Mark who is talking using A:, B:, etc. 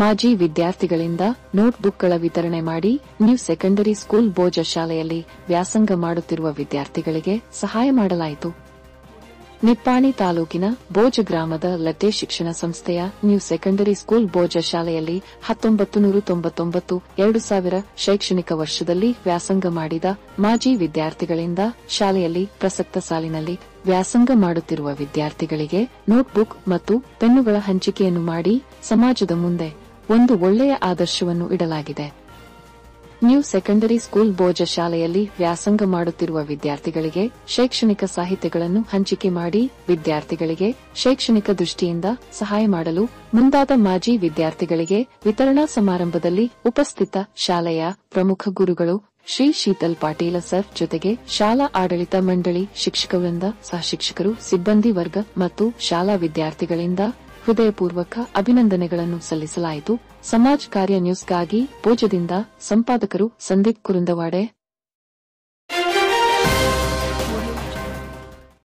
A: ಮಾಜಿ ವಿದ್ಯಾರ್ಥಿಗಳಿಂದ ನೋಟ್ಬುಕ್ಗಳ ವಿತರಣೆ ಮಾಡಿ ನ್ಯೂ ಸೆಕೆಂಡರಿ ಸ್ಕೂಲ್ ಬೋಜ ಶಾಲೆಯಲ್ಲಿ ವ್ಯಾಸಂಗ ಮಾಡುತ್ತಿರುವ ವಿದ್ಯಾರ್ಥಿಗಳಿಗೆ ಸಹಾಯ ಮಾಡಲಾಯಿತು. ನಿಪ್ಪಾಣಿ ತಾಲೂಕಿನ ಬೋಜ ಗ್ರಾಮದ ಲತೆ ಶಿಕ್ಷಣ ಸಂಸ್ಥೆಯ ನ್ಯೂ ಸೆಕೆಂಡರಿ ಸ್ಕೂಲ್ ಬೋಜ ಶಾಲೆಯಲ್ಲಿ 1999-2000 ಶೈಕ್ಷಣಿಕ ವರ್ಷದಲ್ಲಿ ವ್ಯಾಸಂಗ ಮಾಡಿದ ಮಾಜಿ ವಿದ್ಯಾರ್ಥಿಗಳಿಂದ ಶಾಲೆಯಲ್ಲಿ ಪ್ರಸಕ್ತ ಸಾಲಿನಲ್ಲಿ ವ್ಯಾಸಂಗ ಮಾಡುತ್ತಿರುವ ವಿದ್ಯಾರ್ಥಿಗಳಿಗೆ ನೋಟ್ಬುಕ್ ಮತ್ತು ಪೆನ್ನುಗಳ ಹಂಚಿಕೆಯನ್ನು ಮಾಡಿ ಸಮಾಜದ ಮುಂದೆ ಒಂದು ಒಳ್ಳೆಯ ಆದರ್ಶವನ್ನು ಇಡಲಾಗಿದೆ. ನ್ಯೂ ಸೆಕೆಂಡರಿ ಸ್ಕೂಲ್ ಬೋಜ ಶಾಲೆಯಲ್ಲಿ ವ್ಯಾಸಂಗ ಮಾಡುತ್ತಿರುವ ವಿದ್ಯಾರ್ಥಿಗಳಿಗೆ ಶೈಕ್ಷಣಿಕ ಸಾಹಿತ್ಯಗಳನ್ನು ಹಂಚಿಕೆ ಮಾಡಿ ವಿದ್ಯಾರ್ಥಿಗಳಿಗೆ ಶೈಕ್ಷಣಿಕ ದೃಷ್ಟಿಯಿಂದ ಸಹಾಯ ಮಾಡಲು ಮುಂದಾದ ಮಾಜಿ ವಿದ್ಯಾರ್ಥಿಗಳಿಗೆ ವಿತರಣಾ ಸಮಾರಂಭದಲ್ಲಿ ಉಪಸ್ಥಿತ ಶಾಲೆಯ ಪ್ರಮುಖ ಗುರುಗಳು ಶ್ರೀ ಶೀತಲ್ ಪಾಟೀಲ ಸರ್ ಜೊತೆಗೆ ಶಾಲಾ ಆಡಳಿತ ಮಂಡಳಿ, ಶಿಕ್ಷಕವೃಂದ, ಸಹಶಿಕ್ಷಕರು, ಸಿಬ್ಬಂದಿ ವರ್ಗ ಮತ್ತು ಶಾಲಾ ವಿದ್ಯಾರ್ಥಿಗಳಿಂದ ಹೃದಯಪೂರ್ವಕ ಅಭಿನಂದನೆಗಳನ್ನು ಸಲ್ಲಿಸಲಾಯಿತು. ಸಮಾಜ ಕಾರ್ಯ ನ್ಯೂಸ್ಗಾಗಿ ಬೋಜದಿಂದ ಸಂಪಾದಕರು ಸಂದೀಪ್ ಕುರುಂದವಾಡೆ.